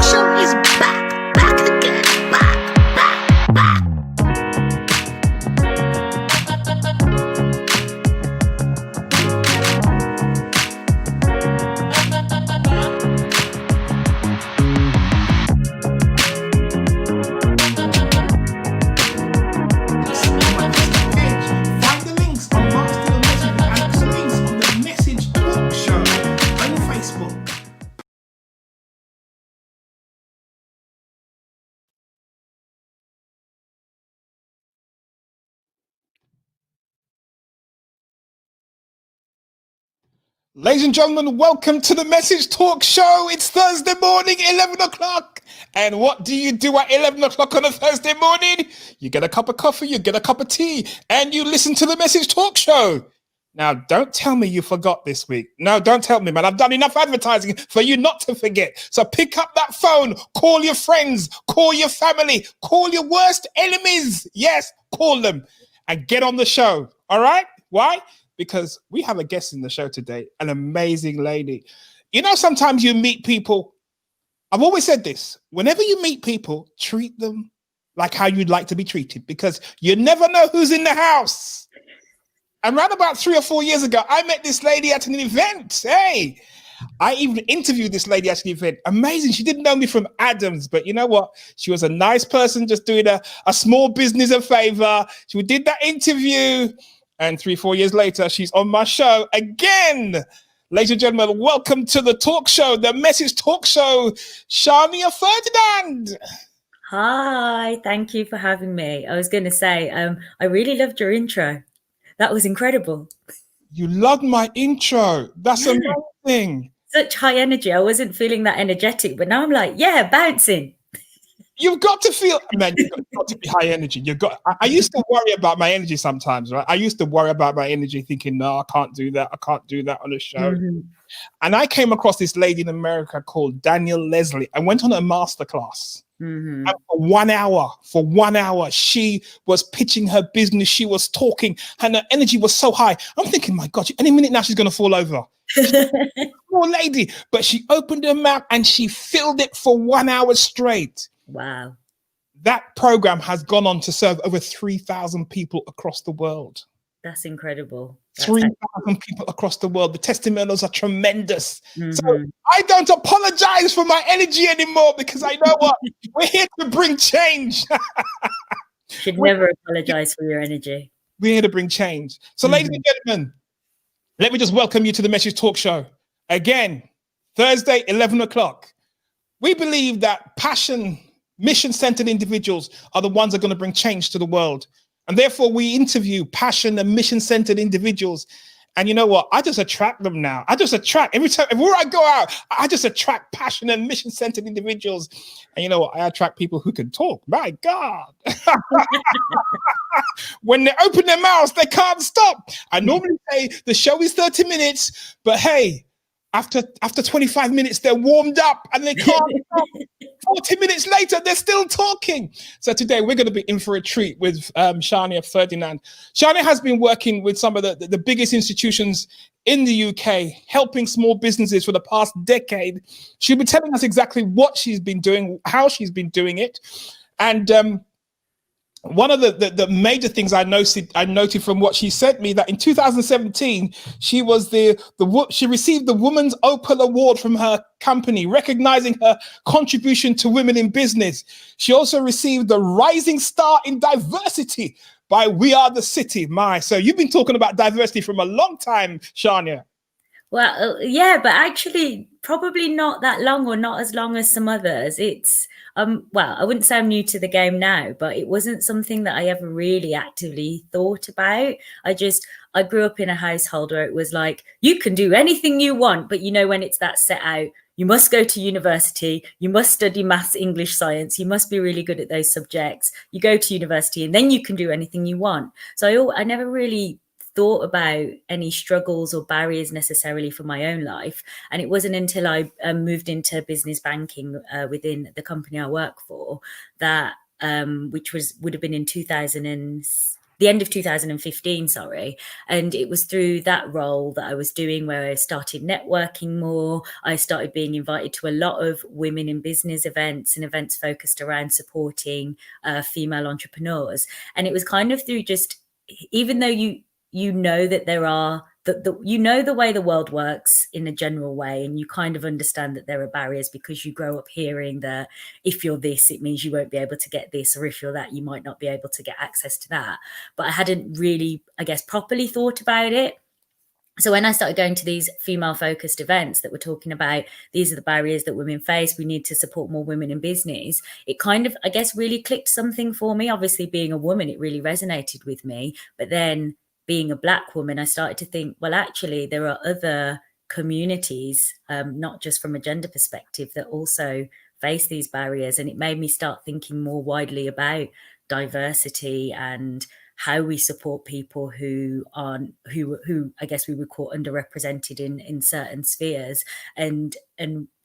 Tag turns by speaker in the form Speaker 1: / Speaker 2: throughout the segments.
Speaker 1: show is back again, back.
Speaker 2: Find the links on Master Your Message and some links on the Message Talk Show on Facebook. Ladies and gentlemen, welcome to the Message Talk Show. It's Thursday morning, 11 o'clock. And what do you do at 11 o'clock on a Thursday morning? You get a cup of coffee, you get a cup of tea, and you listen to the Message Talk Show. Now, don't tell me you forgot this week. No, don't tell me, man. I've done enough advertising for you not to forget. So pick up that phone, call your friends, call your family, call your worst enemies. Yes, call them and get on the show. All right? Why? Because we have a guest in the show today, an amazing lady. You know, sometimes you meet people. I've always said this. Whenever you meet people, treat them like how you'd like to be treated, because you never know who's in the house. And around about 3 or 4 years ago, I met this lady at an event. Hey, I even interviewed this lady at an event. Amazing. She didn't know me from Adams, but you know what? She was a nice person, just doing a small business a favor. She did that interview. And 3 or 4 years later, she's on my show again. Ladies and gentlemen, welcome to the talk show, the Message Talk Show, Sharniya Ferdinand.
Speaker 3: Hi, thank you for having me. I was going to say, I really loved your intro. That was incredible.
Speaker 2: You loved my intro. That's amazing.
Speaker 3: Such high energy. I wasn't feeling that energetic, but now I'm like, yeah, bouncing.
Speaker 2: You've got to feel, man, you've got to be high energy. I used to worry about my energy sometimes, right? I used to worry about my energy thinking, no, I can't do that. I can't do that on a show. Mm-hmm. And I came across this lady in America called Danielle Leslie. I went on a masterclass. Mm-hmm. And for 1 hour, she was pitching her business. She was talking and her energy was so high. I'm thinking, my God, any minute now she's going to fall over. Poor lady. But she opened her mouth and she filled it for 1 hour straight.
Speaker 3: Wow.
Speaker 2: That program has gone on to serve over 3,000 people across the world.
Speaker 3: That's incredible.
Speaker 2: 3,000 people across the world. The testimonials are tremendous. Mm-hmm. So I don't apologize for my energy anymore, because I know what? We're here to bring change.
Speaker 3: Should never apologize for your energy.
Speaker 2: We're here to bring change. So ladies and gentlemen, let me just welcome you to the Message Talk Show. Again, Thursday, 11 o'clock. We believe that passion, mission-centered individuals are the ones that are going to bring change to the world. And therefore, we interview passion and mission-centered individuals. And you know what? I just attract them now. I just attract, everywhere I go out, I just attract passion and mission-centered individuals. And you know what? I attract people who can talk. My God. When they open their mouths, they can't stop. I normally say the show is 30 minutes, but hey, after 25 minutes, they're warmed up and they can't stop. 40 minutes later, they're still talking. So today we're going to be in for a treat with Sharniya Ferdinand. Sharniya has been working with some of the biggest institutions in the UK, helping small businesses for the past decade. She'll be telling us exactly what she's been doing, how she's been doing it. And one of the major things I noted from what she sent me, that in 2017 she received the Women's Opal Award from her company, recognizing her contribution to women in business. She also received the Rising Star in Diversity by We Are the City. So you've been talking about diversity from a long time, Sharniya.
Speaker 3: Well, yeah, but actually probably not that long, or not as long as some others. It's well, I wouldn't say I'm new to the game now, but it wasn't something that I ever really actively thought about. I grew up in a household where it was like, you can do anything you want, but you know, when it's that set out, you must go to university, you must study maths, English, science, you must be really good at those subjects. You go to university and then you can do anything you want. So I never really thought about any struggles or barriers necessarily for my own life. And it wasn't until I moved into business banking within the company I work for, that which would have been in 2000 and the end of 2015, sorry. And it was through that role that I was doing where I started networking more. I started being invited to a lot of women in business events and events focused around supporting female entrepreneurs. And it was kind of through just, even though you know that there are you know the way the world works in a general way, and you kind of understand that there are barriers because you grow up hearing that if you're this, it means you won't be able to get this, or if you're that, you might not be able to get access to that. But I hadn't really, I guess, properly thought about it. So when I started going to these female focused events that were talking about these are the barriers that women face, we need to support more women in business, it kind of, I guess, really clicked something for me. Obviously, being a woman, it really resonated with me. But then being a Black woman, I started to think, well, actually, there are other communities, not just from a gender perspective, that also face these barriers. And it made me start thinking more widely about diversity and how we support people who aren't, who I guess we would call underrepresented in certain spheres, and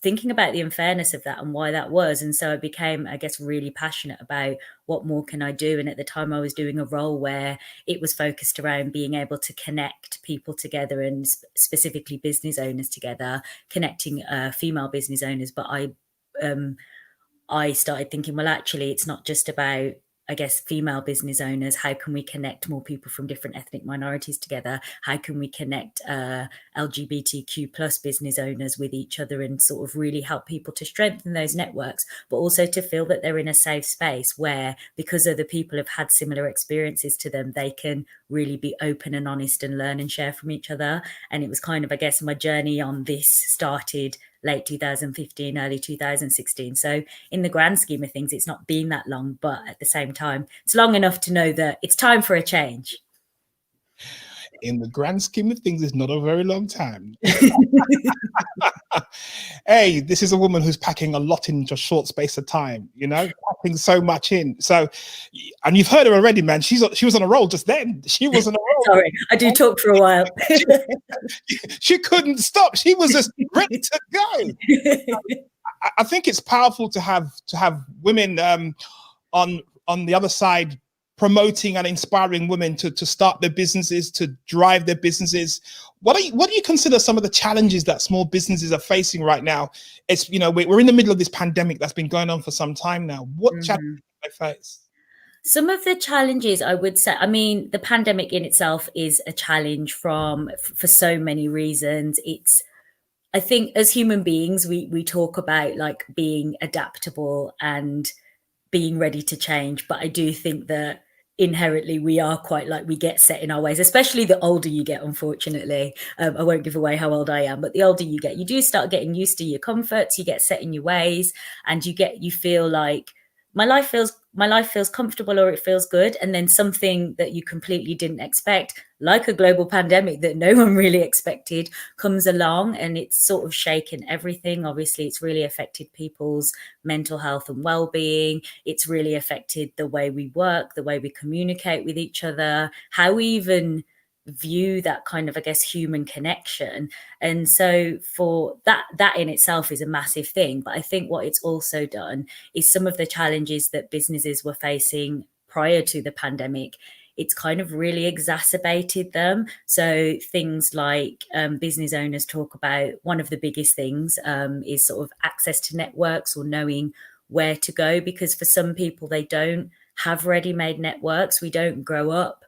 Speaker 3: thinking about the unfairness of that and why that was. And so I became, I guess, really passionate about what more can I do. And at the time I was doing a role where it was focused around being able to connect people together, and specifically business owners together, connecting female business owners. But I started thinking, well, actually, it's not just about, I guess, female business owners. How can we connect more people from different ethnic minorities together? How can we connect LGBTQ plus business owners with each other and sort of really help people to strengthen those networks, but also to feel that they're in a safe space where, because other people have had similar experiences to them, they can really be open and honest and learn and share from each other. And it was kind of, I guess, my journey on this started late 2015, early 2016. So in the grand scheme of things, it's not been that long, but at the same time, it's long enough to know that it's time for a change.
Speaker 2: In the grand scheme of things, it's not a very long time. Hey, this is a woman who's packing a lot into a short space of time, you know, packing so much in. So, and you've heard her already, man. She was on a roll just then. She was on a roll.
Speaker 3: Sorry, I do talk for a while.
Speaker 2: She couldn't stop. She was just ready to go. I think it's powerful to have women on the other side promoting and inspiring women to start their businesses, to drive their businesses. What do you consider some of the challenges that small businesses are facing right now? It's, you know, we're in the middle of this pandemic that's been going on for some time now. What challenges do they face?
Speaker 3: Some of the challenges, I would say, I mean, the pandemic in itself is a challenge for so many reasons. It's, I think as human beings, we talk about like being adaptable and being ready to change. But I do think that inherently we are quite like, we get set in our ways, especially the older you get, unfortunately. I won't give away how old I am, but the older you get, you do start getting used to your comforts, you get set in your ways, and you feel like my life feels comfortable, or it feels good. And then something that you completely didn't expect, like a global pandemic that no one really expected, comes along, and it's sort of shaken everything. Obviously, it's really affected people's mental health and well-being. It's really affected the way we work, the way we communicate with each other, how we even view that kind of, I guess, human connection. And so for that in itself is a massive thing. But I think what it's also done is some of the challenges that businesses were facing prior to the pandemic, it's kind of really exacerbated them. So things like business owners talk about, one of the biggest things is sort of access to networks, or knowing where to go, because for some people, they don't have ready-made networks. We don't grow up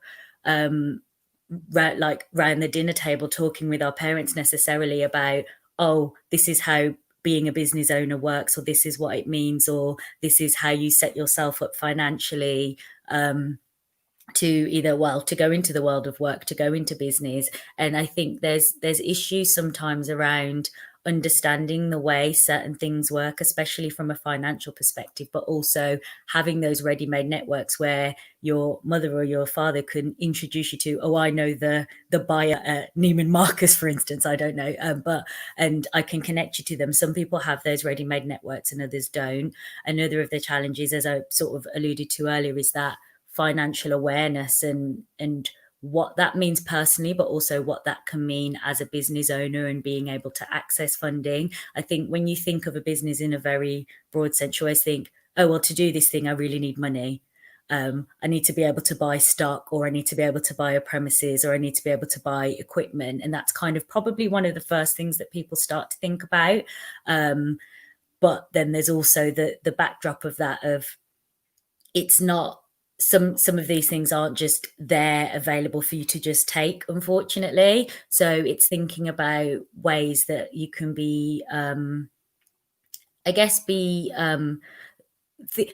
Speaker 3: like round the dinner table talking with our parents necessarily about, oh, this is how being a business owner works, or this is what it means, or this is how you set yourself up financially to either, well, to go into the world of work, to go into business. And I think there's issues sometimes around understanding the way certain things work, especially from a financial perspective, but also having those ready-made networks where your mother or your father can introduce you to, oh, I know the buyer at Neiman Marcus, for instance, I don't know, and I can connect you to them. Some people have those ready-made networks and others don't. Another of the challenges, as I sort of alluded to earlier, is that financial awareness and what that means personally, but also what that can mean as a business owner and being able to access funding. I think when you think of a business in a very broad sense, you always think, oh, well, to do this thing, I really need money. I need to be able to buy stock, or I need to be able to buy a premises, or I need to be able to buy equipment. And that's kind of probably one of the first things that people start to think about. But then there's also the backdrop of that, of it's not, some of these things aren't just there available for you to just take, unfortunately. So it's thinking about ways that you can be,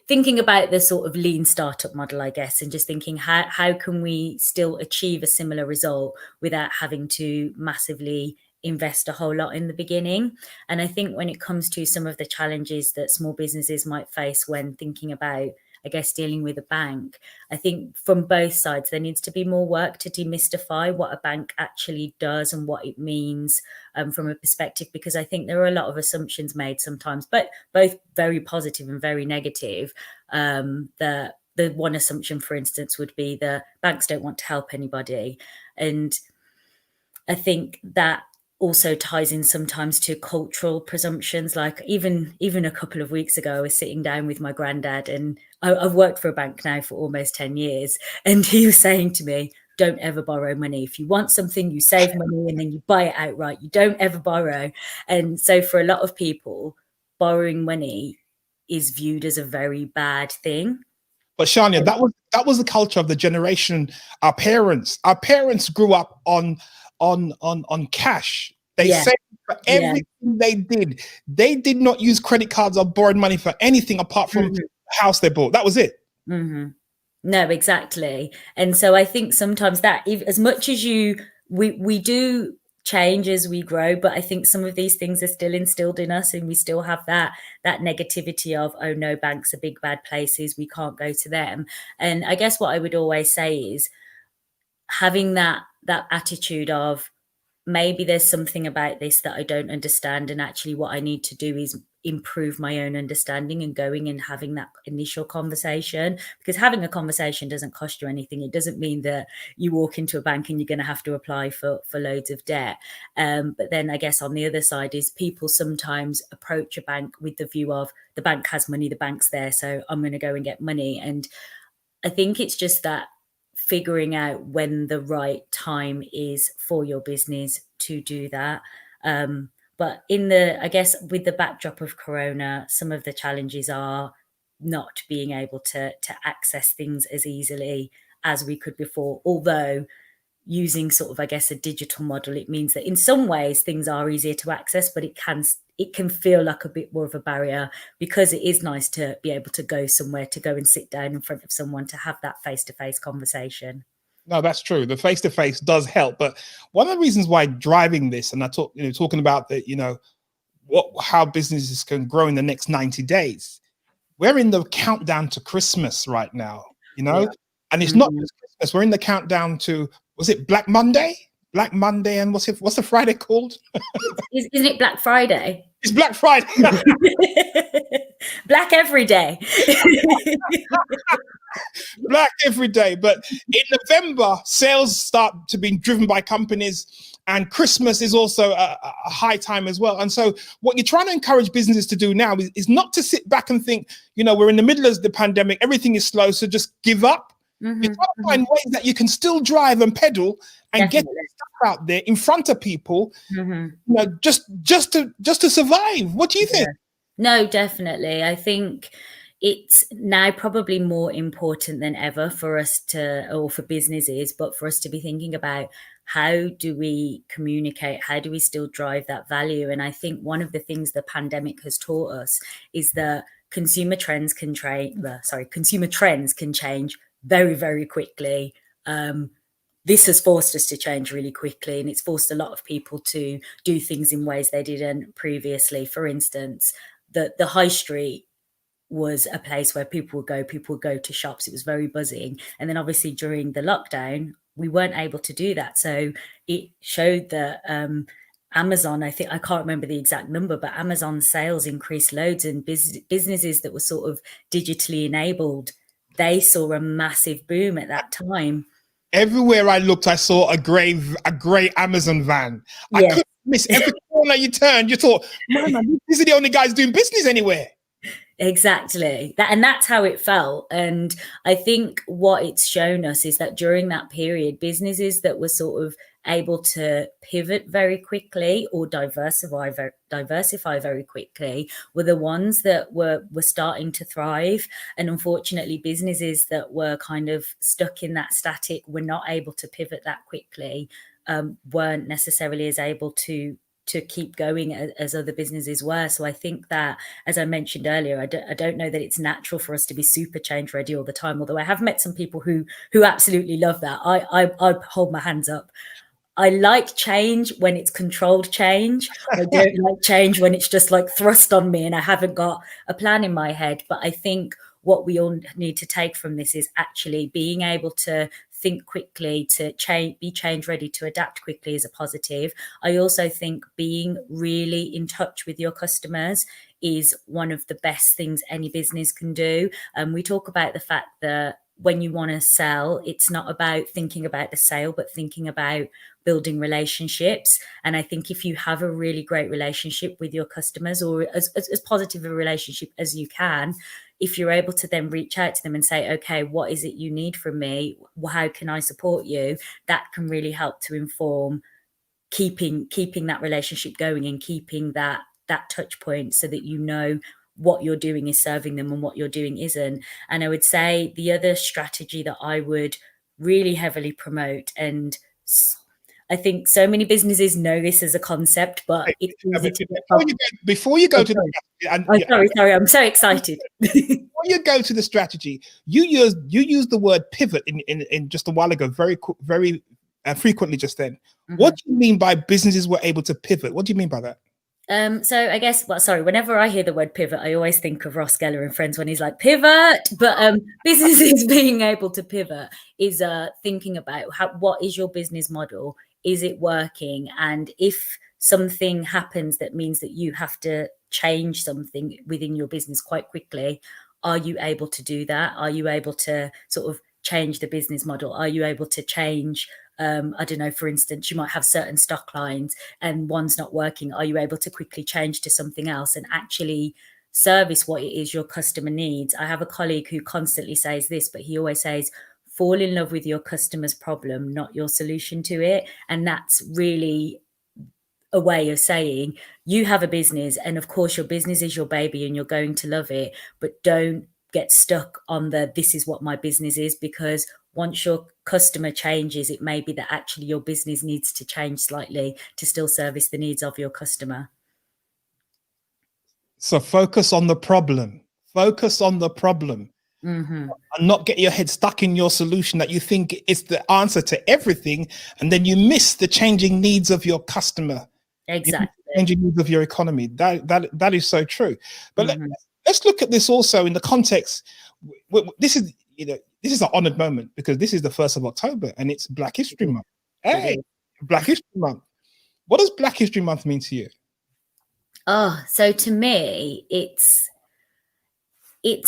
Speaker 3: thinking about the sort of lean startup model, I guess, and just thinking how can we still achieve a similar result without having to massively invest a whole lot in the beginning. And I think when it comes to some of the challenges that small businesses might face when thinking about, I guess, dealing with a bank, I think from both sides there needs to be more work to demystify what a bank actually does and what it means, from a perspective, because I think there are a lot of assumptions made sometimes, but both very positive and very negative. The one assumption, for instance, would be that banks don't want to help anybody. And I think that also ties in sometimes to cultural presumptions. Like even a couple of weeks ago, I was sitting down with my granddad, and I've worked for a bank now for almost 10 years. And he was saying to me, don't ever borrow money. If you want something, you save money and then you buy it outright. You don't ever borrow. And so for a lot of people, borrowing money is viewed as a very bad thing.
Speaker 2: But Sharniya, that was the culture of the generation. Our parents grew up on cash. They saved for everything they did. They did not use credit cards or borrowed money for anything apart from the house they bought. That was it.
Speaker 3: No, exactly. And so I think sometimes that, as much as we do change as we grow, but I think some of these things are still instilled in us, and we still have that negativity of, oh no, banks are big bad places, we can't go to them. And I guess what I would always say is having that attitude of, maybe there's something about this that I don't understand, and actually what I need to do is improve my own understanding, and going and having that initial conversation, because having a conversation doesn't cost you anything. It doesn't mean that you walk into a bank and you're going to have to apply for loads of debt. But then I guess on the other side is people sometimes approach a bank with the view of, the bank has money, the bank's there, so I'm going to go and get money. And I think it's just that figuring out when the right time is for your business to do that. But I guess with the backdrop of Corona, some of the challenges are not being able to access things as easily as we could before. Although using sort of, I guess, a digital model, it means that in some ways things are easier to access, but it can feel like a bit more of a barrier, because it is nice to be able to go somewhere, to go and sit down in front of someone, to have that face-to-face conversation.
Speaker 2: No, that's true. The face-to-face does help. But one of the reasons why driving this, and talking about how businesses can grow in the next 90 days, we're in the countdown to Christmas right now, and it's not just Christmas. We're in the countdown to, was it Black Monday? Black Monday, and what's the Friday called?
Speaker 3: Isn't it Black Friday?
Speaker 2: It's Black Friday.
Speaker 3: Black every day.
Speaker 2: Black every day. But in November, sales start to be driven by companies, and Christmas is also a high time as well. And so what you're trying to encourage businesses to do now is not to sit back and think, we're in the middle of the pandemic, everything is slow, so just give up. You're trying to find ways that you can still drive and pedal and get stuff out there in front of people, just to survive. What do you think?
Speaker 3: No, definitely. I think it's now probably more important than ever for us for businesses, but for us to be thinking about, how do we communicate? How do we still drive that value? And I think one of the things the pandemic has taught us is that consumer trends can change very, very quickly. This has forced us to change really quickly, and it's forced a lot of people to do things in ways they didn't previously. For instance, the high street was a place where people would go to shops. It was very buzzing. And then obviously during the lockdown, we weren't able to do that. So it showed that Amazon, I can't remember the exact number, but Amazon sales increased loads, and businesses that were sort of digitally enabled, they saw a massive boom at that time.
Speaker 2: Everywhere I looked, I saw a grey Amazon van. I couldn't miss every corner you turned. You thought, man, these are the only guys doing business anywhere.
Speaker 3: Exactly. And that's how it felt. And I think what it's shown us is that during that period, businesses that were sort of able to pivot very quickly or diversify very quickly were the ones that were starting to thrive. And unfortunately, businesses that were kind of stuck in that static, were not able to pivot that quickly, weren't necessarily as able to keep going as other businesses were. So I think that, as I mentioned earlier, I don't know that it's natural for us to be super change ready all the time. Although I have met some people who absolutely love that. I hold my hands up. I like change when it's controlled change. I don't like change when it's just like thrust on me and I haven't got a plan in my head. But I think what we all need to take from this is actually being able to think quickly, to be change ready, to adapt quickly is a positive. I also think being really in touch with your customers is one of the best things any business can do. We talk about the fact that when you want to sell, it's not about thinking about the sale, but thinking about building relationships. And I think if you have a really great relationship with your customers, or as positive a relationship as you can, if you're able to then reach out to them and say, okay, what is it you need from me? How can I support you? That can really help to inform keeping that relationship going and keeping that touch point, so that you know what you're doing is serving them and what you're doing isn't. And I would say the other strategy that I would really heavily promote, and I think so many businesses know this as a concept, but it's easy to get
Speaker 2: before you go to
Speaker 3: sorry, I'm so excited.
Speaker 2: Before you go to the strategy, you used the word pivot in just a while ago, very frequently just then. Mm-hmm. What do you mean by businesses were able to pivot? What do you mean by that?
Speaker 3: So I guess, whenever I hear the word pivot, I always think of Ross Geller and Friends when he's like, pivot. But businesses being able to pivot is thinking about what is your business model? Is it working? And if something happens that means that you have to change something within your business quite quickly, are you able to do that? Are you able to sort of change the business model? Are you able to change, I don't know, for instance, you might have certain stock lines and one's not working. Are you able to quickly change to something else and actually service what it is your customer needs? I have a colleague who constantly says this, but he always says, fall in love with your customer's problem, not your solution to it. And that's really a way of saying you have a business, and of course your business is your baby and you're going to love it, but don't get stuck on this is what my business is, because once your customer changes, it may be that actually your business needs to change slightly to still service the needs of your customer.
Speaker 2: So focus on the problem. Focus on the problem. Mm-hmm. And not get your head stuck in your solution that you think is the answer to everything, and then you miss the changing needs of your customer.
Speaker 3: Exactly.
Speaker 2: Changing needs of your economy. That is so true. But mm-hmm. let's look at this also in the context. This is an honored moment because this is the 1st of October and it's Black History Month. Hey, Black History Month. What does Black History Month mean to you?
Speaker 3: Oh, so to me, it's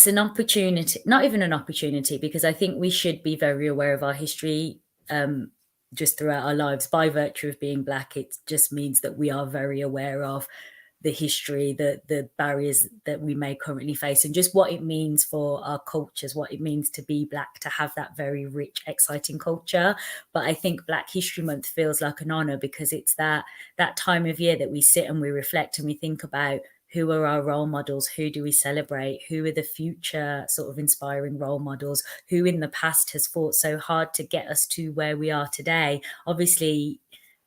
Speaker 3: an opportunity, not even an opportunity, because I think we should be very aware of our history just throughout our lives. By virtue of being Black, it just means that we are very aware of the history, the barriers that we may currently face, and just what it means for our cultures, what it means to be Black, to have that very rich, exciting culture. But I think Black History Month feels like an honor because it's that time of year that we sit and we reflect and we think about who are our role models, who do we celebrate, who are the future sort of inspiring role models, who in the past has fought so hard to get us to where we are today. Obviously,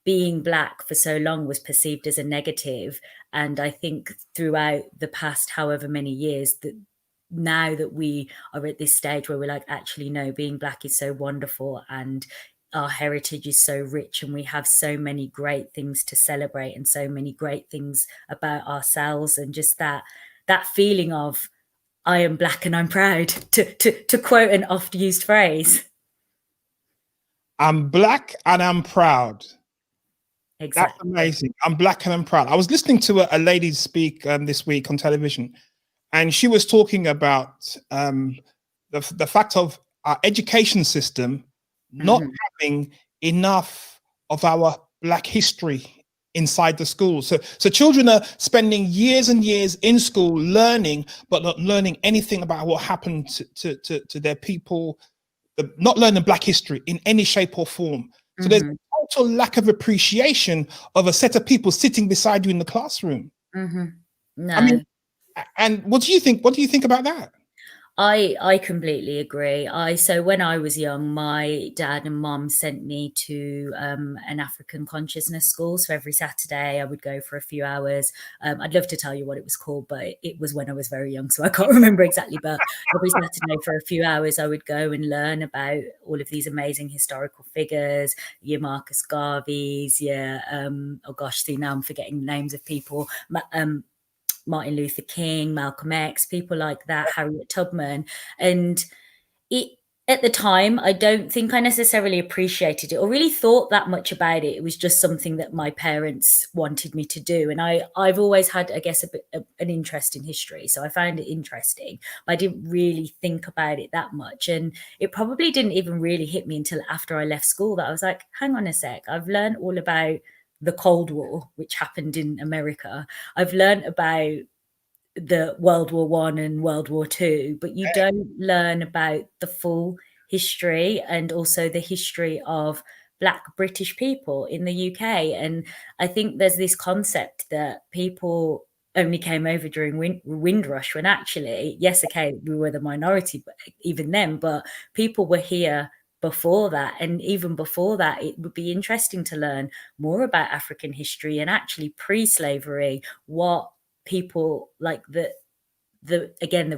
Speaker 3: being Black for so long was perceived as a negative. And I think throughout the past however many years, that now that we are at this stage where we're like, actually, no, being Black is so wonderful and our heritage is so rich and we have so many great things to celebrate and so many great things about ourselves, and just that feeling of I am Black and I'm proud, to quote an oft used phrase.
Speaker 2: I'm Black and I'm proud.
Speaker 3: Exactly.
Speaker 2: That's amazing. I'm Black and I'm proud. I was listening to a lady speak this week on television, and she was talking about the fact of our education system not having enough of our Black history inside the school. So children are spending years and years in school learning, but not learning anything about what happened to their people, not learning Black history in any shape or form. So there's a total lack of appreciation of a set of people sitting beside you in the classroom.
Speaker 3: No.
Speaker 2: I mean, and what do you think? What do you think about that?
Speaker 3: I completely agree. So when I was young, my dad and mum sent me to an African consciousness school. So every Saturday I would go for a few hours. I'd love to tell you what it was called, but it was when I was very young, so I can't remember exactly. But every Saturday for a few hours, I would go and learn about all of these amazing historical figures, your Marcus Garveys, oh gosh, see now I'm forgetting the names of people. Martin Luther King, Malcolm X, people like that, Harriet Tubman. And at the time, I don't think I necessarily appreciated it or really thought that much about it. It was just something that my parents wanted me to do. And I've always had, I guess, an interest in history. So I found it interesting, but I didn't really think about it that much. And it probably didn't even really hit me until after I left school that I was like, hang on a sec, I've learned all about the Cold War, which happened in America. I've learned about the World War One and World War Two, but you don't learn about the full history and also the history of Black British people in the UK. And I think there's this concept that people only came over during Windrush when actually, yes, okay, we were the minority, but even then, but people were here before that. And even before that, it would be interesting to learn more about African history and actually pre-slavery, what people like the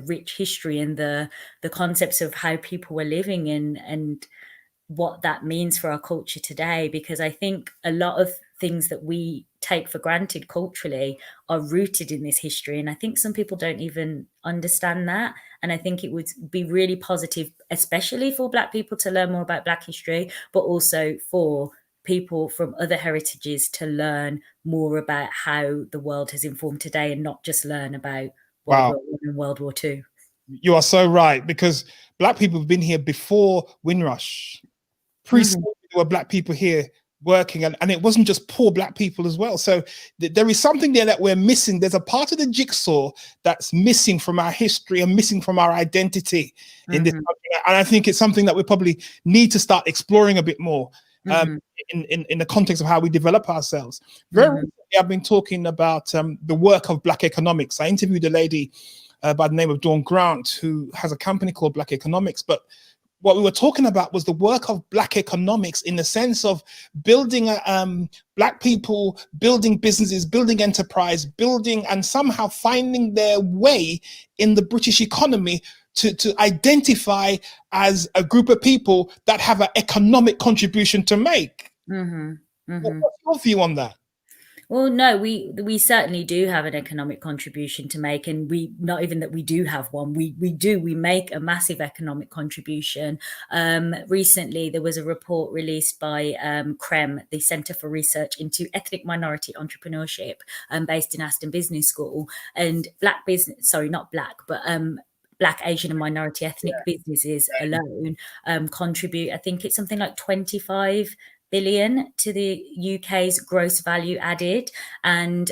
Speaker 3: rich history and the concepts of how people were living and what that means for our culture today. Because I think a lot of things that we take for granted culturally are rooted in this history. And I think some people don't even understand that. And I think it would be really positive, especially for Black people, to learn more about Black history, but also for people from other heritages to learn more about how the world has informed today and not just learn about World War I and World War II.
Speaker 2: You are so right, because Black people have been here before Windrush. Pre-slavery, there were Black people here working, and it wasn't just poor Black people as well. So there is something there that we're missing. There's a part of the jigsaw that's missing from our history and missing from our identity in this country. And I think it's something that we probably need to start exploring a bit more in the context of how we develop ourselves. Very recently, I've been talking about the work of Black economics. I interviewed a lady by the name of Dawn Grant, who has a company called Black Economics. But what we were talking about was the work of Black economics in the sense of building Black people, building businesses, building enterprise, building and somehow finding their way in the British economy to identify as a group of people that have an economic contribution to make. What's your view on that?
Speaker 3: Well, no, we certainly do have an economic contribution to make, and we not even that we do have one. We make a massive economic contribution. Recently, there was a report released by CREM, the Centre for Research into Ethnic Minority Entrepreneurship, based in Aston Business School, and Black, Asian and minority ethnic businesses alone contribute, I think it's something like 25 billion to the UK's gross value added. And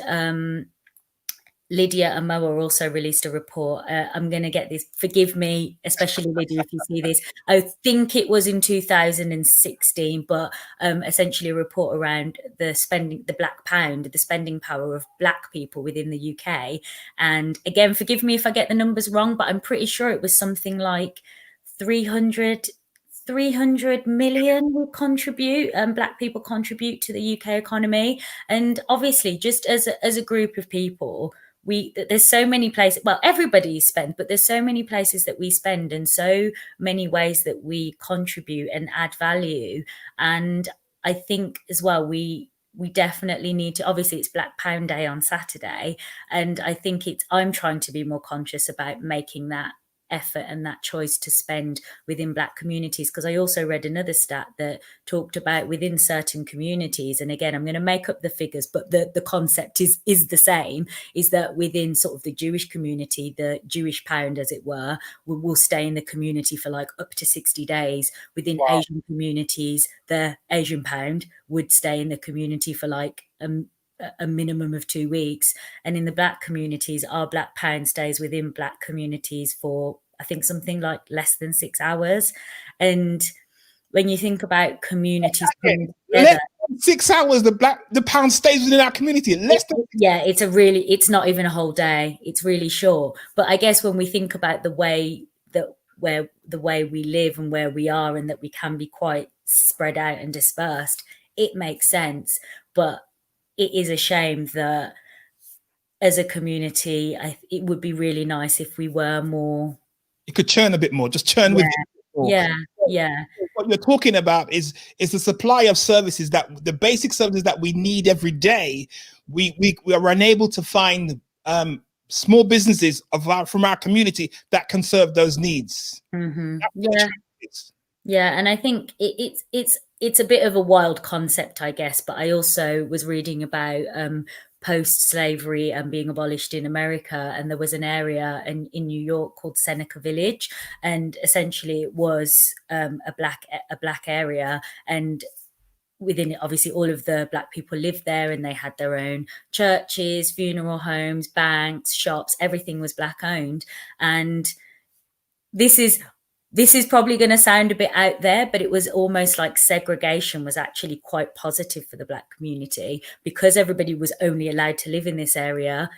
Speaker 3: Lydia and Moa also released a report. I'm going to get this, forgive me, especially Lydia, if you see this. I think it was in 2016, but essentially a report around the Black pound, the spending power of Black people within the UK. And again, forgive me if I get the numbers wrong, but I'm pretty sure it was something like 300 million would contribute, Black people contribute to the UK economy. And obviously, just as a group of people, there's so many places, well, everybody spends, but there's so many places that we spend and so many ways that we contribute and add value. And I think as well, we definitely need to, obviously it's Black Pound Day on Saturday. And I think I'm trying to be more conscious about making that effort and that choice to spend within Black communities, because I also read another stat that talked about within certain communities, and again I'm going to make up the figures, but the concept is the same, is that within sort of the Jewish community, the Jewish pound, as it were, will stay in the community for like up to 60 days. Within Asian communities, the Asian pound would stay in the community for like a minimum of 2 weeks. And in the Black communities, our Black pound stays within Black communities for, I think, something like less than 6 hours. And when you think about communities coming
Speaker 2: Less
Speaker 3: together,
Speaker 2: than 6 hours, the pound stays within our community. Less than
Speaker 3: it's not even a whole day. It's really short. But I guess when we think about the way we live and where we are, and that we can be quite spread out and dispersed, it makes sense. But it is a shame that as a community, it would be really nice if we were more.
Speaker 2: You could churn a bit more, just churn with more.
Speaker 3: Yeah.
Speaker 2: What you're talking about is the supply of services, that the basic services that we need every day. We are unable to find small businesses from our community that can serve those needs.
Speaker 3: Mm-hmm. Yeah, and I think it's a bit of a wild concept, I guess. But I also was reading about post-slavery and being abolished in America, and there was an area in New York called Seneca Village, and essentially it was a black area, and within it, obviously, all of the Black people lived there, and they had their own churches, funeral homes, banks, shops. Everything was Black owned. And this is probably going to sound a bit out there, but it was almost like segregation was actually quite positive for the Black community, because everybody was only allowed to live in this area.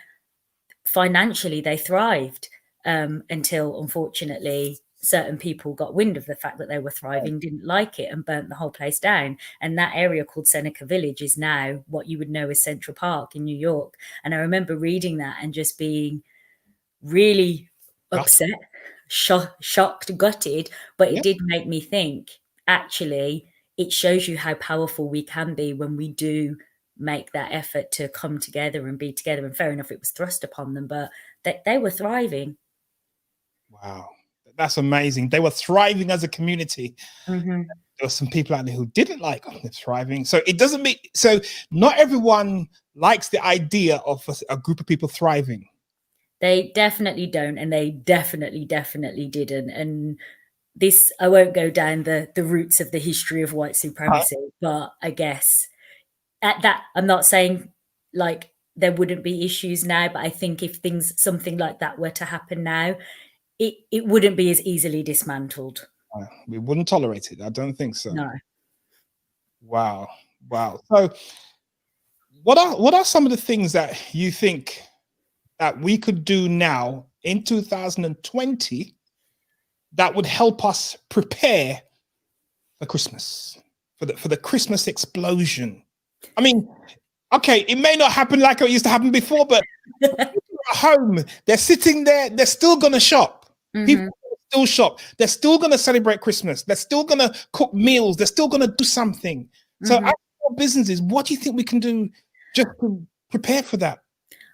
Speaker 3: Financially, they thrived until, unfortunately, certain people got wind of the fact that they were thriving, didn't like it, and burnt the whole place down. And that area called Seneca Village is now what you would know as Central Park in New York. And I remember reading that and just being really upset, shocked, gutted. But it did make me think, actually, it shows you how powerful we can be when we do make that effort to come together and be together. And fair enough, it was thrust upon them, but they were thriving.
Speaker 2: Wow. That's amazing. They were thriving as a community.
Speaker 3: Mm-hmm.
Speaker 2: There were some people out there who didn't like them thriving. So it doesn't mean, so not everyone likes the idea of a group of people thriving.
Speaker 3: They definitely don't, and they definitely didn't. And this, I won't go down the roots of the history of white supremacy, but I guess at that, I'm not saying like there wouldn't be issues now, but I think if something like that were to happen now, it wouldn't be as easily dismantled.
Speaker 2: We wouldn't tolerate it. I don't think so.
Speaker 3: No.
Speaker 2: Wow. So what are some of the things that you think that we could do now in 2020 that would help us prepare for Christmas, for the Christmas explosion? I mean, okay, it may not happen like it used to happen before, but people at home, they're sitting there, they're still going to shop. Mm-hmm. People still shop. They're still going to celebrate Christmas. They're still going to cook meals. They're still going to do something. Mm-hmm. So, our businesses, what do you think we can do just to prepare for that?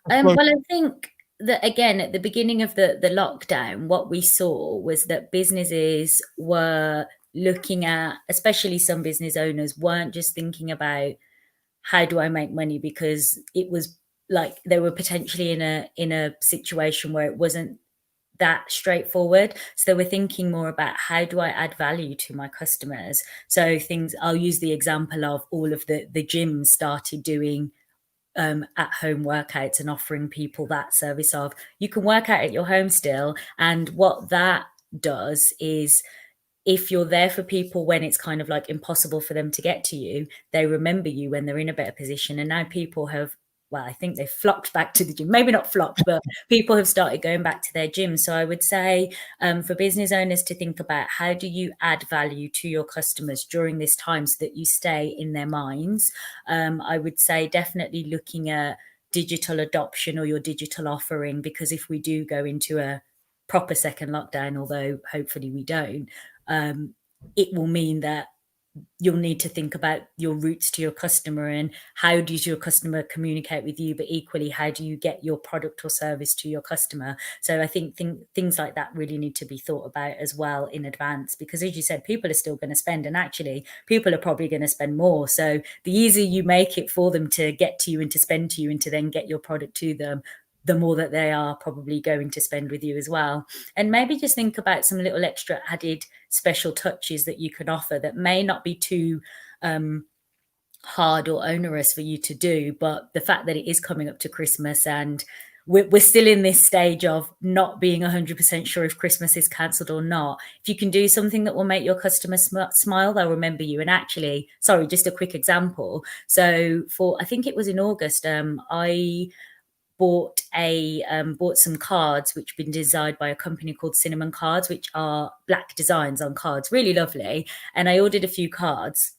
Speaker 3: Well, I think that, again, at the beginning of the lockdown, what we saw was that businesses were looking at, especially some business owners, weren't just thinking about how do I make money, because it was like they were potentially in a situation where it wasn't that straightforward. So they were thinking more about how do I add value to my customers. So I'll use the example of all of the gyms started doing at-home workouts and offering people that service of you can work out at your home still. And what that does is, if you're there for people when it's kind of like impossible for them to get to you, they remember you when they're in a better position. And now people have, well, I think they've flocked back to the gym. Maybe not flocked, but people have started going back to their gym. So I would say for business owners to think about how do you add value to your customers during this time so that you stay in their minds. I would say definitely looking at digital adoption or your digital offering, because if we do go into a proper second lockdown, although hopefully we don't, it will mean that you'll need to think about your routes to your customer and how does your customer communicate with you, but equally, how do you get your product or service to your customer? So I think things like that really need to be thought about as well in advance, because as you said, people are still going to spend, and actually people are probably going to spend more. So the easier you make it for them to get to you and to spend to you and to then get your product to them, the more that they are probably going to spend with you as well. And maybe just think about some little extra added special touches that you can offer that may not be too hard or onerous for you to do. But the fact that it is coming up to Christmas and we're still in this stage of not being 100% sure if Christmas is cancelled or not. If you can do something that will make your customers smile, they'll remember you. And actually, sorry, just a quick example. So I think it was in August, I bought some cards which have been designed by a company called Cinnamon Cards, which are black designs on cards, really lovely. And I ordered a few cards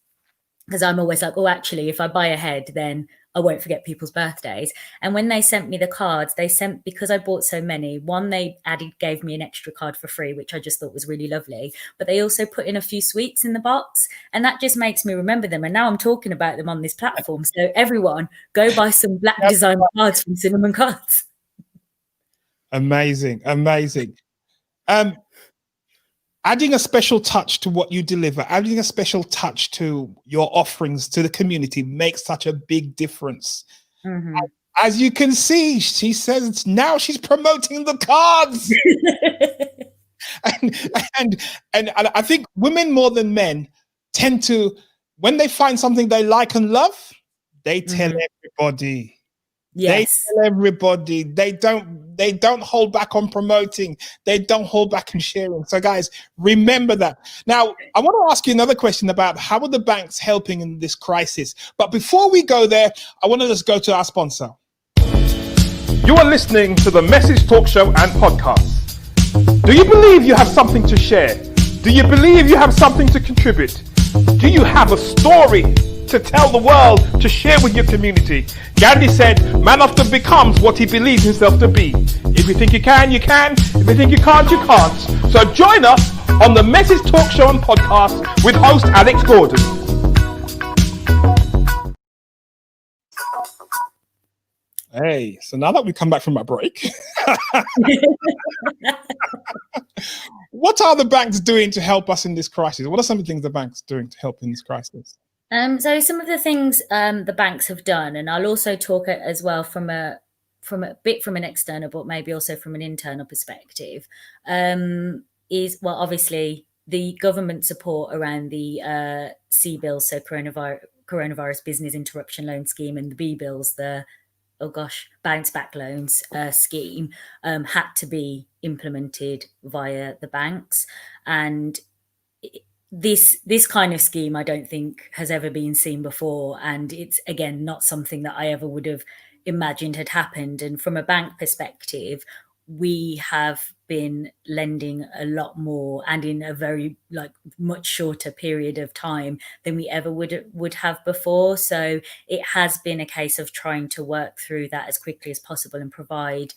Speaker 3: because I'm always like, oh, actually, if I buy ahead, then I won't forget people's birthdays. And when they sent me the cards, because I bought so many, one, they gave me an extra card for free, which I just thought was really lovely. But they also put in a few sweets in the box. And that just makes me remember them. And now I'm talking about them on this platform. So everyone, go buy some black design cards from Cinnamon Cards.
Speaker 2: Amazing. Adding a special touch to what you deliver, adding a special touch to your offerings to the community makes such a big difference.
Speaker 3: Mm-hmm.
Speaker 2: As you can see, she says now she's promoting the cards. and I think women more than men tend to, when they find something they like and love, they tell everybody.
Speaker 3: Yes.
Speaker 2: They tell everybody. They don't hold back on promoting. They don't hold back on sharing. So guys, remember that. Now, I want to ask you another question about how are the banks helping in this crisis? But before we go there, I want to just go to our sponsor. You are listening to the Message Talk Show and podcast. Do you believe you have something to share? Do you believe you have something to contribute? Do you have a story to tell the world, to share with your community? Gandhi said, man often becomes what he believes himself to be. If you think you can, you can. If you think you can't, you can't. So join us on the Message Talk Show and podcast with host Alex Gordon. Hey, so now that we come back from our break, what are the banks doing to help us in this crisis? What are some of the things the banks doing to help in this crisis?
Speaker 3: So some of the things the banks have done, and I'll also talk as well from an external, but maybe also from an internal perspective, is, well, obviously the government support around the C bills, so coronavirus business interruption loan scheme, and the B bills, the bounce back loans scheme, had to be implemented via the banks. And this kind of scheme, I don't think has ever been seen before. And it's, again, not something that I ever would have imagined had happened. And from a bank perspective, we have been lending a lot more and in a very much shorter period of time than we ever would have before. So it has been a case of trying to work through that as quickly as possible and provide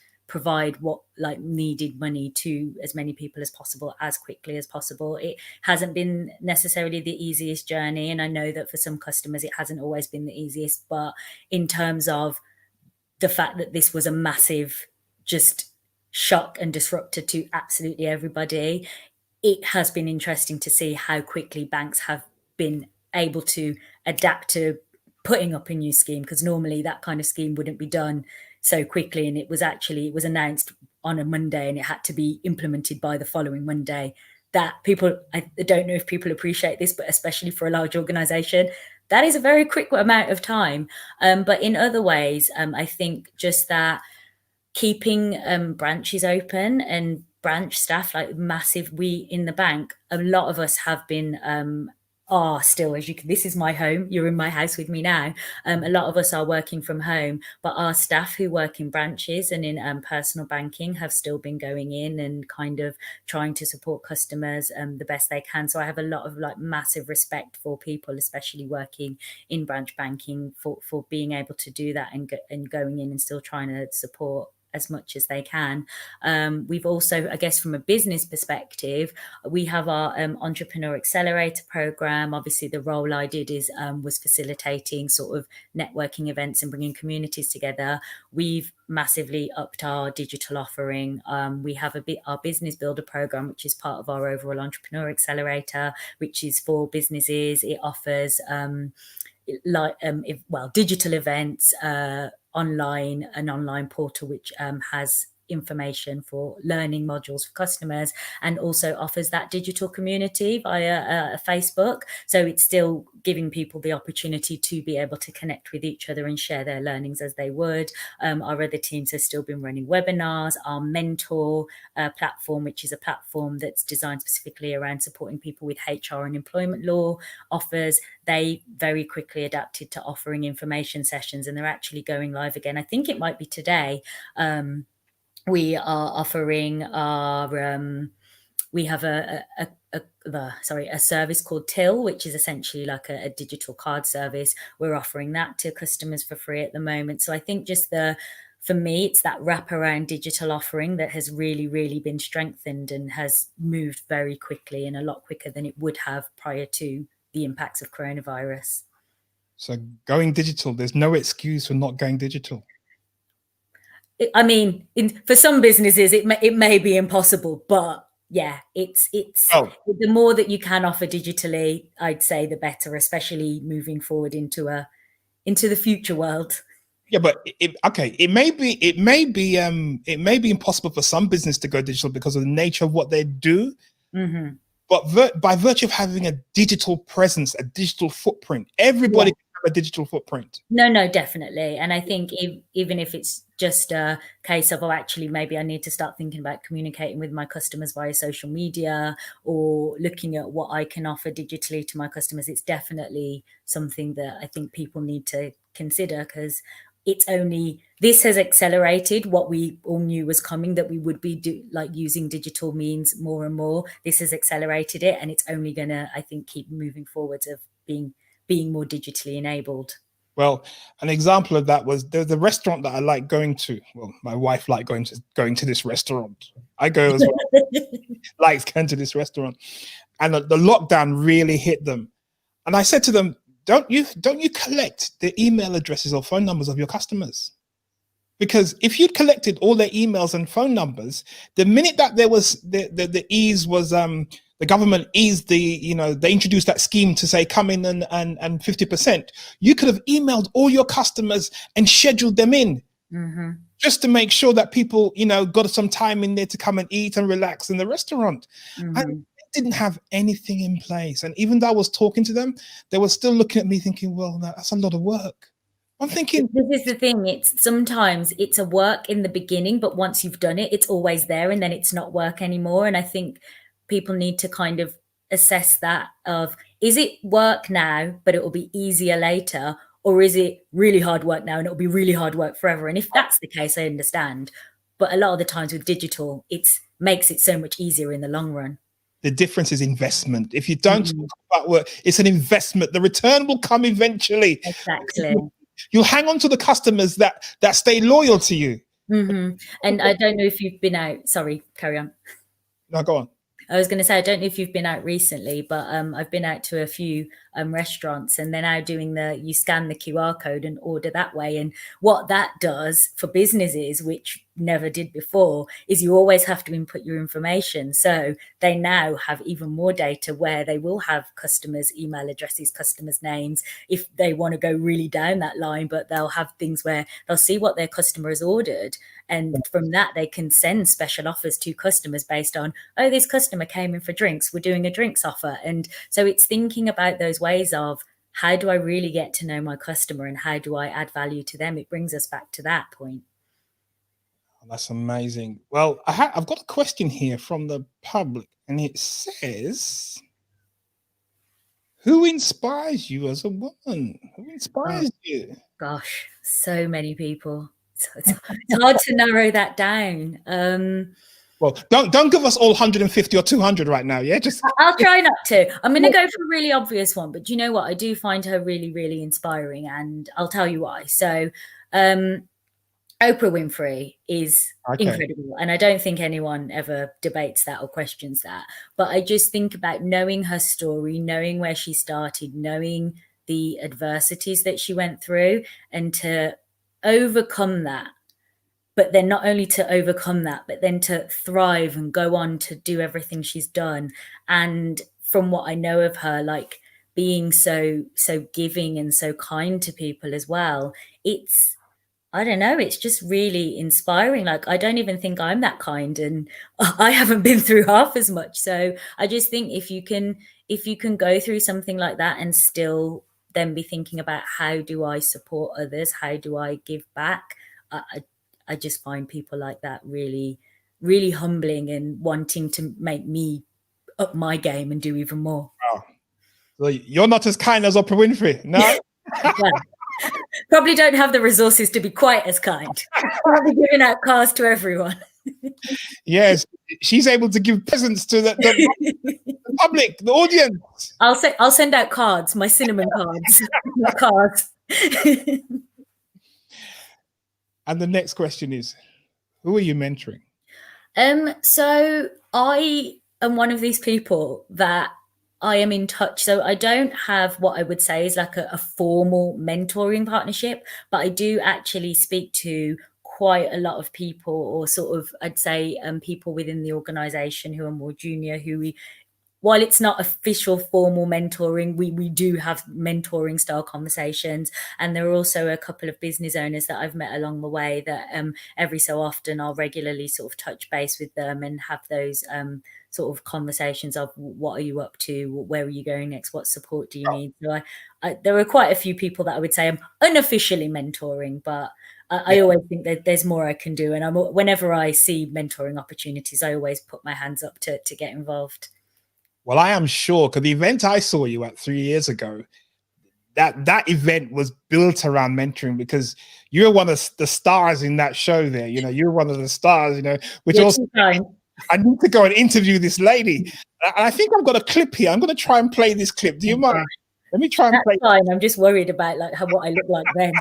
Speaker 3: what needed money to as many people as possible as quickly as possible. It hasn't been necessarily the easiest journey, and I know that for some customers it hasn't always been the easiest, but in terms of the fact that this was a massive just shock and disruptor to absolutely everybody, it has been interesting to see how quickly banks have been able to adapt to putting up a new scheme, because normally that kind of scheme wouldn't be done so quickly. And it was announced on a Monday and it had to be implemented by the following Monday. That I don't know if people appreciate this, but especially for a large organization, that is a very quick amount of time. But in other ways, I think just that keeping branches open and branch staff, we in the bank, a lot of us have been are still, this is my home, you're in my house with me now. A lot of us are working from home, but our staff who work in branches and in personal banking have still been going in and kind of trying to support customers the best they can. So I have a lot of massive respect for people, especially working in branch banking, for being able to do that and going in and still trying to support as much as they can. We've also, I guess, from a business perspective, we have our Entrepreneur Accelerator program. Obviously, the role I did was facilitating sort of networking events and bringing communities together. We've massively upped our digital offering. We have our Business Builder program, which is part of our overall Entrepreneur Accelerator, which is for businesses. It offers digital events, an online portal which has information for learning modules for customers, and also offers that digital community via Facebook. So it's still giving people the opportunity to be able to connect with each other and share their learnings as they would. Our other teams have still been running webinars. Our Mentor platform, which is a platform that's designed specifically around supporting people with HR and employment law offers, they very quickly adapted to offering information sessions, and they're actually going live again. I think it might be today. We are offering our we have a service called Till, which is essentially like a digital card service. We're offering that to customers for free at the moment. So I think just for me, it's that wraparound digital offering that has really, really been strengthened and has moved very quickly, and a lot quicker than it would have prior to the impacts of coronavirus.
Speaker 2: So going digital, there's no excuse for not going digital.
Speaker 3: I mean, for some businesses, it may be impossible, but yeah, it's the more that you can offer digitally, I'd say the better, especially moving forward into the future world.
Speaker 2: Yeah, but it may be impossible for some business to go digital because of the nature of what they do.
Speaker 3: Mm-hmm.
Speaker 2: But by virtue of having a digital presence, a digital footprint, everybody can have a digital footprint.
Speaker 3: No, definitely. And I think even if it's just a case of, actually, maybe I need to start thinking about communicating with my customers via social media or looking at what I can offer digitally to my customers, it's definitely something that I think people need to consider, because this has accelerated what we all knew was coming, that we would be using digital means more and more. This has accelerated it, and it's only going to, I think, keep moving forwards of being more digitally enabled.
Speaker 2: Well, an example of that was the restaurant that I like going to. Well, my wife liked going to this restaurant. I go as well. Likes going to this restaurant, and the lockdown really hit them. And I said to them, Don't you collect the email addresses or phone numbers of your customers? Because if you'd collected all their emails and phone numbers, the minute that there was the ease was the government eased they introduced that scheme to say come in and 50%, you could have emailed all your customers and scheduled them in,
Speaker 3: mm-hmm.
Speaker 2: just to make sure that people got some time in there to come and eat and relax in the restaurant.
Speaker 3: Mm-hmm.
Speaker 2: And didn't have anything in place, and even though I was talking to them, they were still looking at me thinking, well, that's a lot of work. I'm thinking,
Speaker 3: this is the thing, sometimes it's a work in the beginning, but once you've done it, it's always there, and then it's not work anymore. And I think people need to kind of assess that of, is it work now but it will be easier later, or is it really hard work now and it'll be really hard work forever? And if that's the case, I understand, but a lot of the times with digital, it makes it so much easier in the long run.
Speaker 2: The difference is investment. If you don't talk about work, it's an investment. The return will come eventually.
Speaker 3: Exactly.
Speaker 2: You'll hang on to the customers that stay loyal to you.
Speaker 3: Mm-hmm. And I don't know if you've been out. Sorry, carry on.
Speaker 2: No, go on.
Speaker 3: I was going to say, I don't know if you've been out recently, but I've been out to a few restaurants, and they're now doing you scan the QR code and order that way. And what that does for businesses, which never did before, is you always have to input your information. So they now have even more data where they will have customers' email addresses, customers' names, if they want to go really down that line, but they'll have things where they'll see what their customer has ordered. And from that, they can send special offers to customers based on, oh, this customer came in for drinks, we're doing a drinks offer. And so it's thinking about those ways of, how do I really get to know my customer and how do I add value to them? It brings us back to that point.
Speaker 2: That's amazing. Well, I've got a question here from the public, and it says, who inspires you as a woman? Who inspires you?
Speaker 3: Gosh, so many people. So it's hard to narrow that down.
Speaker 2: Well, don't give us all 150 or 200 right now. Yeah,
Speaker 3: I'll try not to. I'm going to go for a really obvious one, but you know what? I do find her really, really inspiring, and I'll tell you why. So, Oprah Winfrey is incredible, and I don't think anyone ever debates that or questions that. But I just think about knowing her story, knowing where she started, knowing the adversities that she went through, and to overcome that. But then not only to overcome that, but then to thrive and go on to do everything she's done. And from what I know of her, like being so giving and so kind to people as well, I don't know, it's just really inspiring. Like, I don't even think I'm that kind, and I haven't been through half as much. So I just think if you can go through something like that and still then be thinking about how do I support others, how do I give back, I just find people like that really, really humbling and wanting to make me up my game and do even more.
Speaker 2: Wow. So you're not as kind as Oprah Winfrey, no?
Speaker 3: Well, probably don't have the resources to be quite as kind. I'll be giving out cars to everyone.
Speaker 2: Yes, she's able to give presents to the public, the audience.
Speaker 3: I'll send out cards, my cinnamon cards, not cards.
Speaker 2: And the next question is, who are you mentoring?
Speaker 3: So I am one of these people that I am in touch. So I don't have what I would say is like a formal mentoring partnership, but I do actually speak to quite a lot of people, or sort of, I'd say, people within the organization who are more junior, who while it's not official formal mentoring, we do have mentoring style conversations. And there are also a couple of business owners that I've met along the way that every so often I'll regularly sort of touch base with them and have those sort of conversations of what are you up to, where are you going next, what support do you need. So there are quite a few people that I would say I'm unofficially mentoring, but I always think that there's more I can do. And whenever I see mentoring opportunities, I always put my hands up to get involved.
Speaker 2: Well, I am sure, because the event I saw you at 3 years ago, that event was built around mentoring, because you're one of the stars in that show there. You know, you're one of the stars, you know, which also I need to go and interview this lady. And I think I've got a clip here. I'm going to try and play this clip. Do you mind? Let me try and play.
Speaker 3: Fine. I'm just worried about like what I look like then.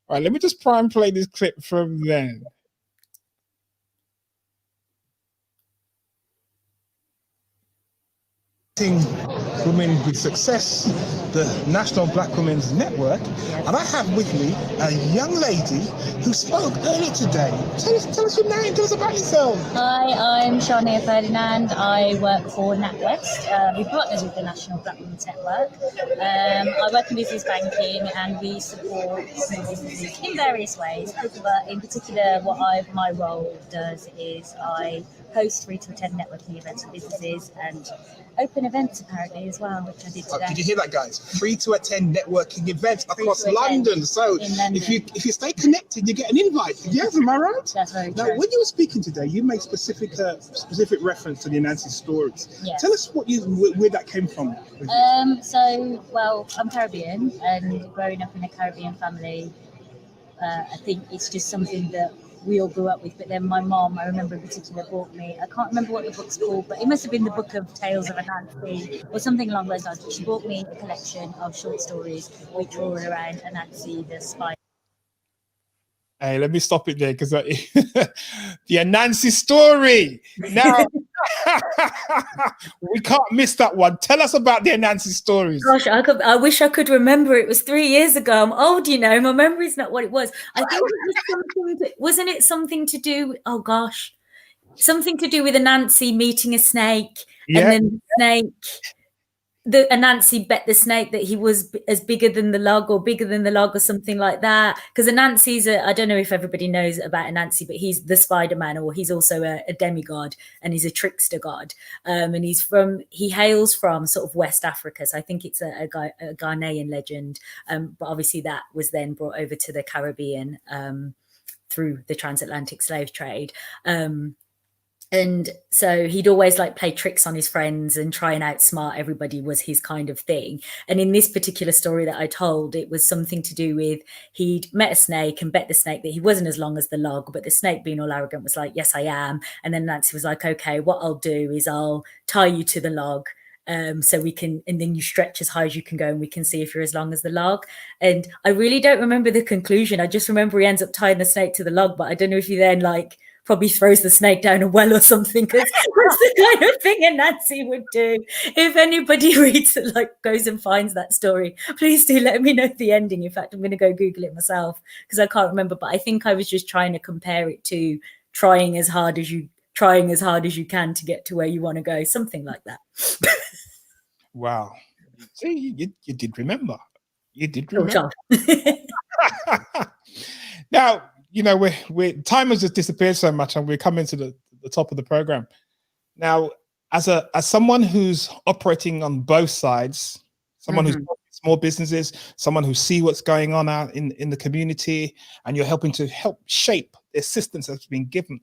Speaker 2: All right, let me just try and play this clip from then. Women with Success, the National Black Women's Network, and I have with me a young lady who spoke earlier today. Tell us your name, tell us about yourself.
Speaker 4: Hi, I'm Sharniya Ferdinand. I work for NatWest. We partners with the National Black Women's Network. I work in business banking, and we support small businesses in various ways. But in particular, my role does is I host free to attend networking events for businesses and open events apparently as well, which I did today.
Speaker 2: Did you hear that, guys? Free to attend networking events across London. So if you stay connected, you get an invite. Yes, am I right?
Speaker 4: That's very true.
Speaker 2: Now, when you were speaking today, you made specific reference to the Nancy stories.
Speaker 4: Yes.
Speaker 2: Tell us where that came from.
Speaker 4: I'm Caribbean, and growing up in a Caribbean family, I think it's just something that we all grew up with. But then my mom, I remember in particular, bought me, I can't remember what the book's called, but it must have been the Book of Tales of Anansi or something along those lines. But she bought me a collection of short stories which were all around Anansi the spy.
Speaker 2: Hey, let me stop it there, because the Anansi story. Now, we can't miss that one. Tell us about the Anansi stories.
Speaker 3: Gosh, I wish I could remember. It was 3 years ago. I'm old, you know. My memory's not what it was. I think it was something. Wasn't it something to do? Oh gosh, something to do with Anansi meeting a snake, and then the snake. Anansi bet the snake that he was as bigger than the log, or bigger than the log, or something like that. Because Anansi's I don't know if everybody knows about Anansi, but he's the Spider-Man, or he's also a demigod, and he's a trickster god. And he hails from sort of West Africa. So I think it's a Ghanaian legend. But obviously that was then brought over to the Caribbean through the transatlantic slave trade. And so he'd always like play tricks on his friends and try and outsmart everybody was his kind of thing. And in this particular story that I told, it was something to do with he'd met a snake and bet the snake that he wasn't as long as the log, but the snake, being all arrogant, was like, yes, I am. And then Nancy was like, okay, what I'll do is I'll tie you to the log. So we can, and then you stretch as high as you can go, and we can see if you're as long as the log. And I really don't remember the conclusion. I just remember he ends up tying the snake to the log, but I don't know if he then probably throws the snake down a well or something, because that's the kind of thing a Nancy would do. If anybody reads it, goes and finds that story, please do let me know the ending. In fact, I'm going to go Google it myself, because I can't remember. But I think I was just trying to compare it to trying as hard as you can to get to where you want to go, something like that.
Speaker 2: Wow. See, you did remember. You did remember. Now, we're time has just disappeared so much, and we're coming to the top of the program. Now, as someone who's operating on both sides, someone who's small businesses, someone who see what's going on out in the community, and you're helping to help shape the assistance that's been given.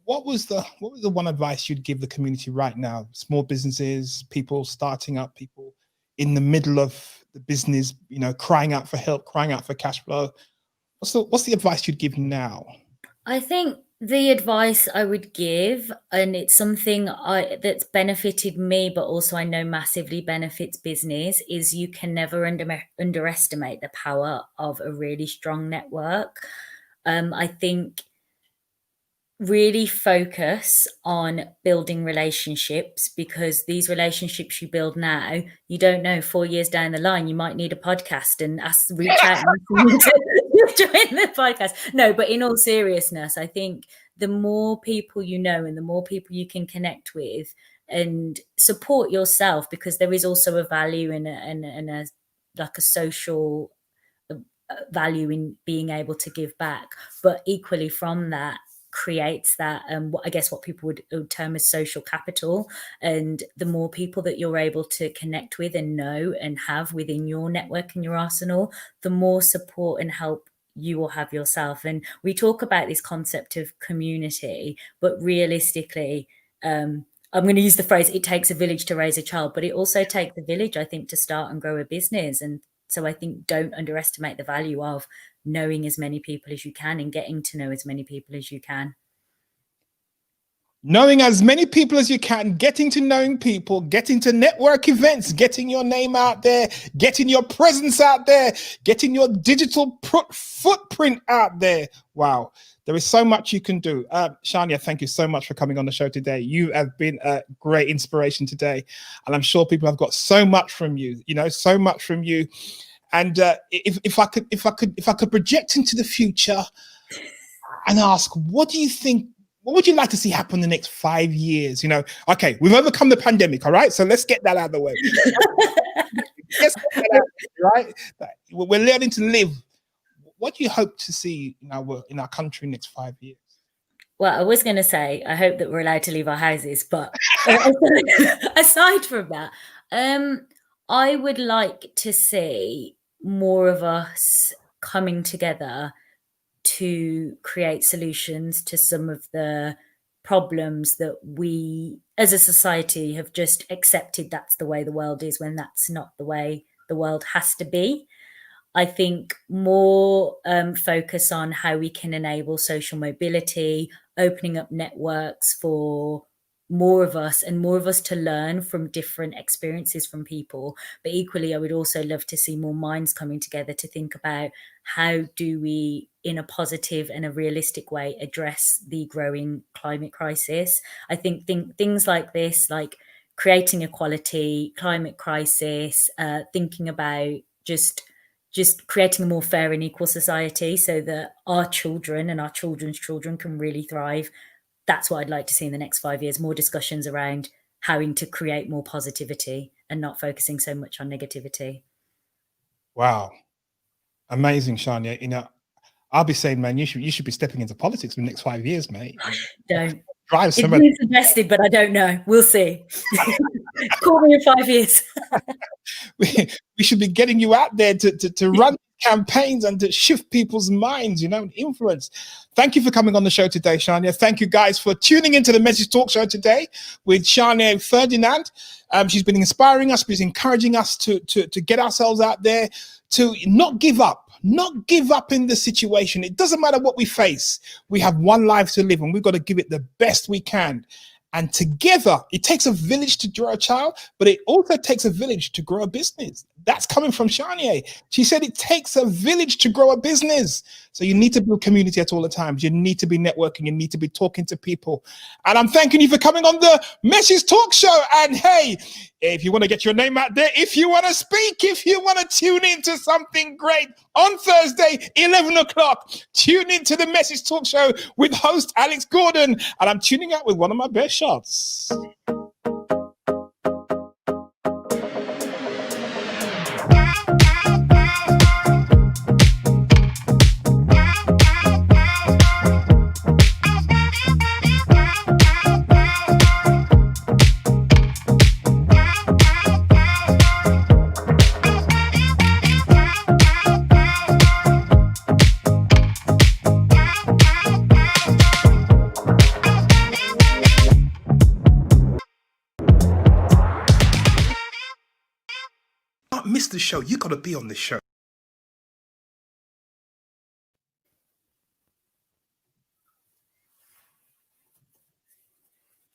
Speaker 2: What was the one advice you'd give the community right now? Small businesses, people starting up, people in the middle of the business, crying out for help, crying out for cash flow. What's the advice you'd give now?
Speaker 3: I think the advice I would give, and it's something that's benefited me, but also I know massively benefits business, is you can never underestimate the power of a really strong network. I think really focus on building relationships, because these relationships you build now, you don't know 4 years down the line, you might need a podcast and reach out and to join the podcast. No, but in all seriousness, I think the more people you know and the more people you can connect with and support yourself, because there is also a value in a like a social value in being able to give back, but equally from that creates that I guess what people would term as social capital. And the more people that you're able to connect with and know and have within your network and your arsenal, the more support and help you will have yourself. And we talk about this concept of community, but realistically, I'm going to use the phrase, it takes a village to raise a child, but it also takes a village, I think, to start and grow a business. And so I think don't underestimate the value of knowing as many people as you can and getting to know as many people as you can.
Speaker 2: Knowing as many people as you can, getting to knowing people, getting to network events, getting your name out there, getting your presence out there, getting your digital footprint out there. Wow. There is so much you can do. Sharniya, thank you so much for coming on the show today. You have been a great inspiration today. And I'm sure people have got so much from you, so much from you. And if I could project into the future and ask, what do you think, what would you like to see happen in the next 5 years? Okay, we've overcome the pandemic, all right? So let's get that out of the way. Right? We're learning to live. What do you hope to see in our country in the next 5 years?
Speaker 3: Well, I was going to say, I hope that we're allowed to leave our houses, but aside from that, I would like to see more of us coming together to create solutions to some of the problems that we as a society have just accepted that's the way the world is, when that's not the way the world has to be. I think more focus on how we can enable social mobility, opening up networks for more of us to learn from different experiences from people. But equally, I would also love to see more minds coming together to think about how do we, in a positive and a realistic way, address the growing climate crisis. I think things like this, like creating equality, climate crisis, thinking about just creating a more fair and equal society so that our children and our children's children can really thrive. That's what I'd like to see in the next 5 years, more discussions around having to create more positivity and not focusing so much on negativity.
Speaker 2: Wow. Amazing, Sharniya. I'll be saying, man, you should be stepping into politics in the next 5 years, mate.
Speaker 3: Don't.
Speaker 2: Drive
Speaker 3: It's
Speaker 2: somebody.
Speaker 3: been suggested, but I don't know. We'll see. Call me in 5 years.
Speaker 2: We should be getting you out there to run campaigns and to shift people's minds, and influence. Thank you for coming on the show today, Sharniya. Thank you guys for tuning into the Message Talk Show today with Sharniya Ferdinand. She's been inspiring us, she's encouraging us to get ourselves out there, to not give up in the situation. It doesn't matter what we face. We have one life to live and we've got to give it the best we can. And together, it takes a village to grow a child, but it also takes a village to grow a business. That's coming from Sharniya. She said it takes a village to grow a business. So you need to build community at all the times. You need to be networking. You need to be talking to people. And I'm thanking you for coming on the Message Talk Show. And hey, if you want to get your name out there, if you want to speak, if you want to tune into something great on Thursday, 11 o'clock, tune into the Message Talk Show with host Alex Gordon. And I'm tuning out with one of my best shots. can't miss the show. You got to be on the show.